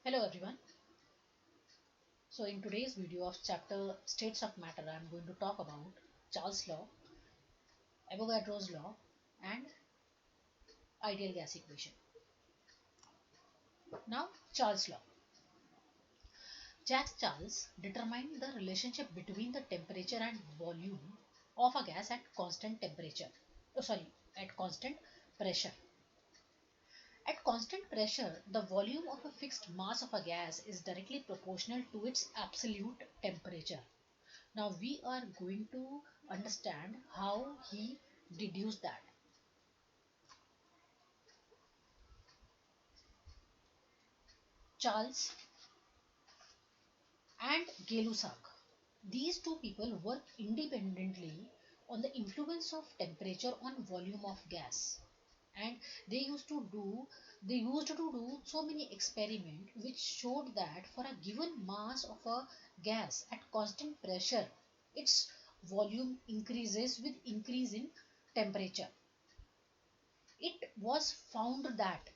Hello everyone. So in today's video of chapter States of Matter, I am going to talk about Charles' law, Avogadro's law, and ideal gas equation. Now, Charles' law. Jacques Charles determined the relationship between the temperature and volume of a gas at constant temperature. At constant pressure. At constant pressure, the volume of a fixed mass of a gas is directly proportional to its absolute temperature. Now we are going to understand how he deduced that. Charles and Gay-Lussac. These two people work independently on the influence of temperature on volume of gas. And they used to do so many experiments which showed that for a given mass of a gas at constant pressure, its volume increases with increase in temperature. It was found that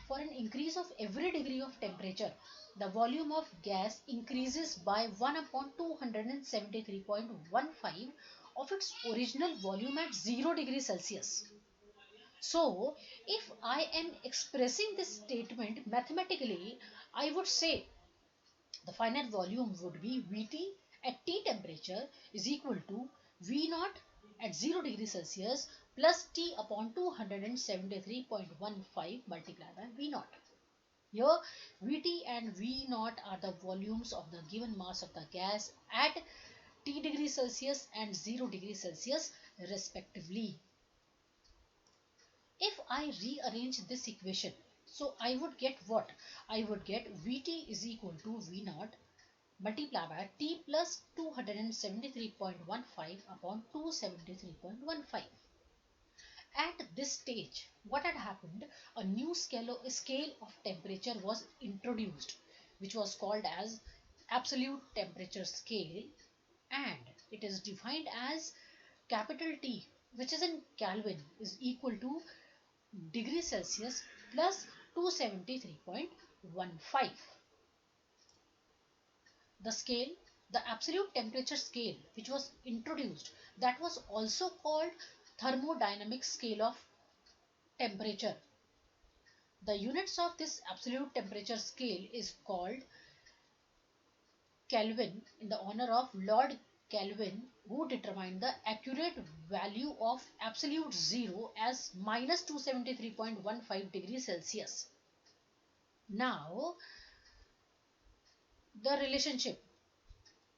for an increase of every degree of temperature, the volume of gas increases by 1 upon 273.15 of its original volume at 0 degrees Celsius. So, if I am expressing this statement mathematically, I would say the final volume would be Vt at T temperature is equal to V naught at 0 degree Celsius plus T upon 273.15 multiplied by V naught. Here Vt and V naught are the volumes of the given mass of the gas at T degree Celsius and 0 degree Celsius respectively. If I rearrange this equation, so I would get what? I would get Vt is equal to V naught multiplied by T plus 273.15 upon 273.15. At this stage, what had happened? A new scale of temperature was introduced, which was called as absolute temperature scale, and it is defined as capital T, which is in Kelvin, is equal to degree Celsius plus 273.15. The scale, the absolute temperature scale, which was introduced, that was also called thermodynamic scale of temperature. The units of this absolute temperature scale is called Kelvin in the honor of Lord Kelvin, who determined the accurate value of absolute zero as minus 273.15 degrees Celsius. Now, the relationship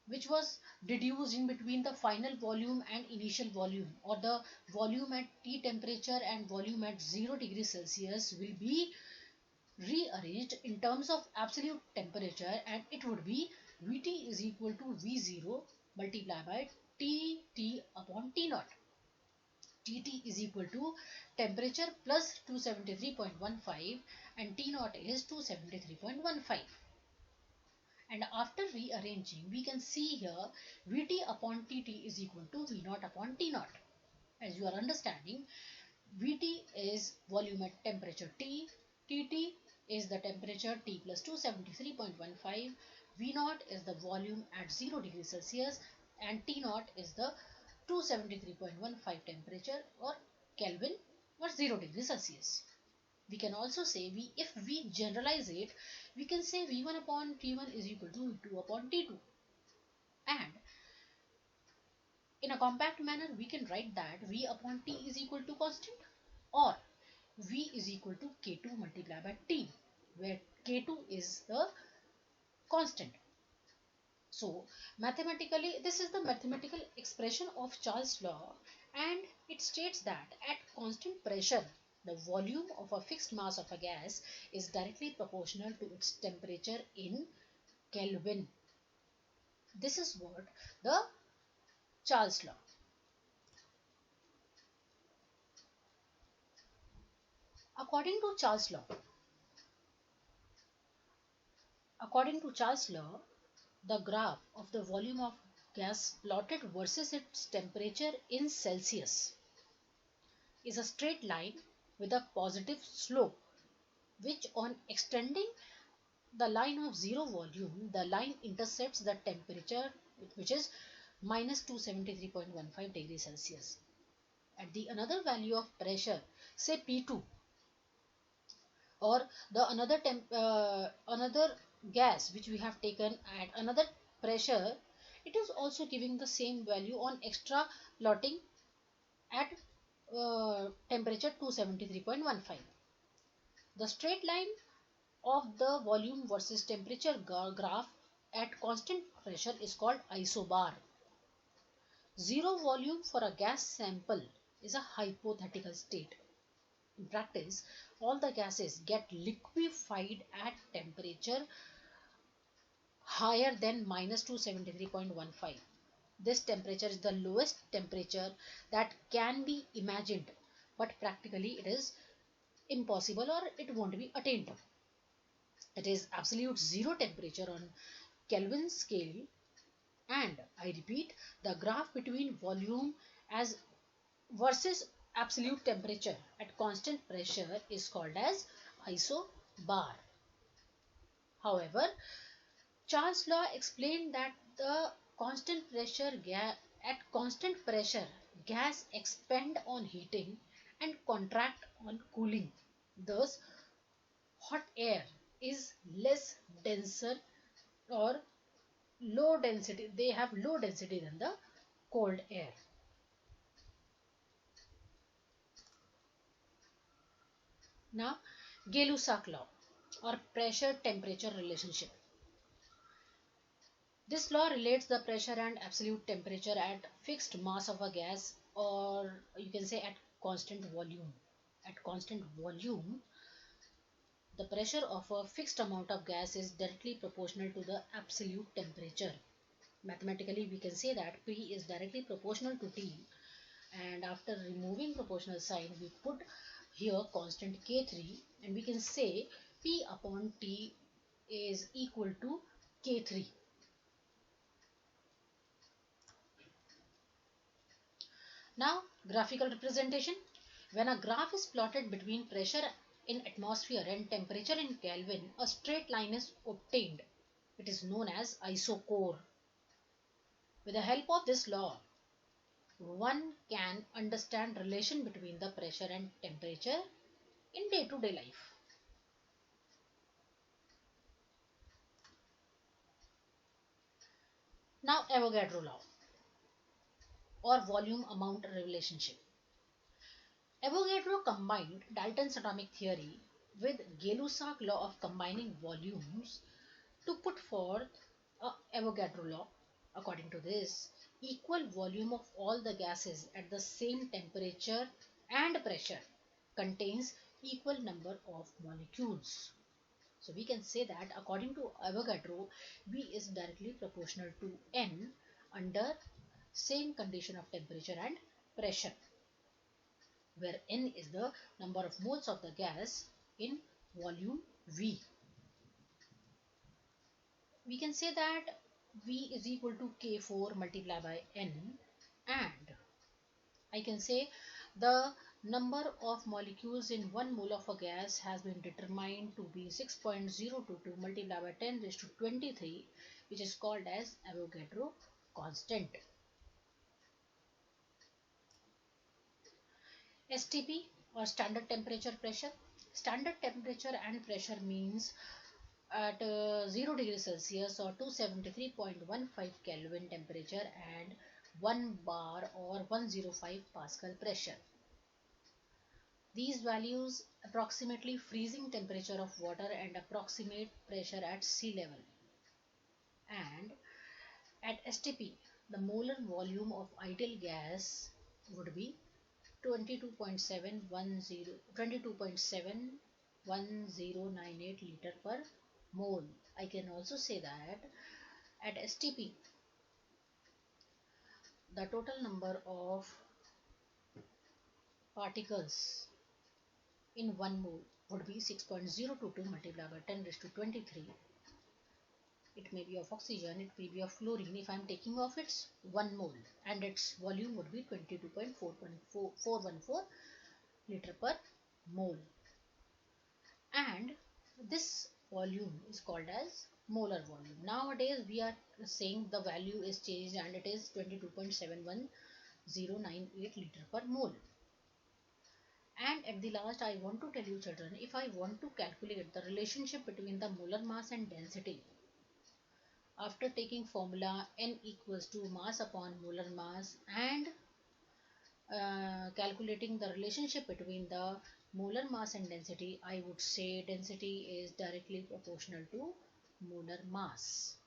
which was deduced in between the final volume and initial volume, or the volume at T temperature and volume at 0 degrees Celsius, will be rearranged in terms of absolute temperature, and it would be Vt is equal to V0 multiplied by Tt upon T naught. Tt is equal to temperature plus 273.15 and T naught is 273.15. And after rearranging, we can see here Vt upon Tt is equal to V naught upon T naught. As you are understanding, Vt is volume at temperature T, Tt is the temperature T plus 273.15, V naught is the volume at 0 degrees Celsius, and T naught is the 273.15 temperature or Kelvin or 0 degrees Celsius. We can also say, if we generalize it, we can say V1 upon T1 is equal to V2 upon T2. And in a compact manner, we can write that V upon T is equal to constant, or V is equal to K2 multiplied by T, where K2 is the constant. So mathematically, this is the mathematical expression of Charles' law, and it states that at constant pressure, the volume of a fixed mass of a gas is directly proportional to its temperature in Kelvin. This is what the Charles' law. According to Charles' law, according to Charles' law, the graph of the volume of gas plotted versus its temperature in Celsius is a straight line with a positive slope. which on extending the line of zero volume, the line intercepts the temperature which is minus 273.15 degrees Celsius. At the another value of pressure, say P2, or the another gas which we have taken at another pressure, it is also giving the same value on extra plotting at temperature 273.15. The straight line of the volume versus temperature graph at constant pressure is called isobar. Zero volume for a gas sample is a hypothetical state. In practice, all the gases get liquefied at temperature higher than minus 273.15. This temperature is the lowest temperature that can be imagined, but practically it is impossible or it won't be attained. It is absolute zero temperature on Kelvin scale, and I repeat, the graph between volume as versus absolute temperature at constant pressure is called as isobar. However, Charles Law explained that the constant pressure at constant pressure gas expand on heating and contract on cooling. Thus, hot air is less denser or low density. They have low density than the cold air. Now, Gay-Lussac law or pressure temperature relationship. This law relates the pressure and absolute temperature at fixed mass of a gas, or you can say at constant volume. At constant volume, the pressure of a fixed amount of gas is directly proportional to the absolute temperature. Mathematically, we can say that P is directly proportional to T, and after removing proportional sign, we put here constant K3, and we can say P upon T is equal to K3. Now, graphical representation. When a graph is plotted between pressure in atmosphere and temperature in Kelvin, a straight line is obtained. It is known as isochore. With the help of this law, one can understand relation between the pressure and temperature in day-to-day life. Now, Avogadro law or volume amount relationship. Avogadro combined Dalton's atomic theory with Gay-Lussac law of combining volumes to put forth a Avogadro law. According to this, equal volume of all the gases at the same temperature and pressure contains equal number of molecules. So we can say that according to Avogadro, V is directly proportional to N under same condition of temperature and pressure, where N is the number of moles of the gas in volume V. We can say that V is equal to K4 multiplied by N, and I can say the number of molecules in 1 mole of a gas has been determined to be 6.022 multiplied by 10 raised to 23, which is called as Avogadro constant. STP or standard temperature pressure. Standard temperature and pressure means at 0 degrees Celsius or 273.15 Kelvin temperature and 1 bar or 105 Pascal pressure. These values approximately freezing temperature of water and approximate pressure at sea level. And at STP, the molar volume of ideal gas would be 22.71098 liter per mole. I can also say that at STP, the total number of particles in 1 mole would be 6.022 multiplied by 10 raised to 23. It may be of oxygen, it may be of fluorine if I am taking off its 1 mole, and its volume would be 22.414 liter per mole. And this volume is called as molar volume. Nowadays we are saying the value is changed and it is 22.71098 liter per mole. And at the last, I want to tell you children, if I want to calculate the relationship between the molar mass and density, after taking formula N equals to mass upon molar mass and calculating the relationship between the molar mass and density, I would say density is directly proportional to molar mass.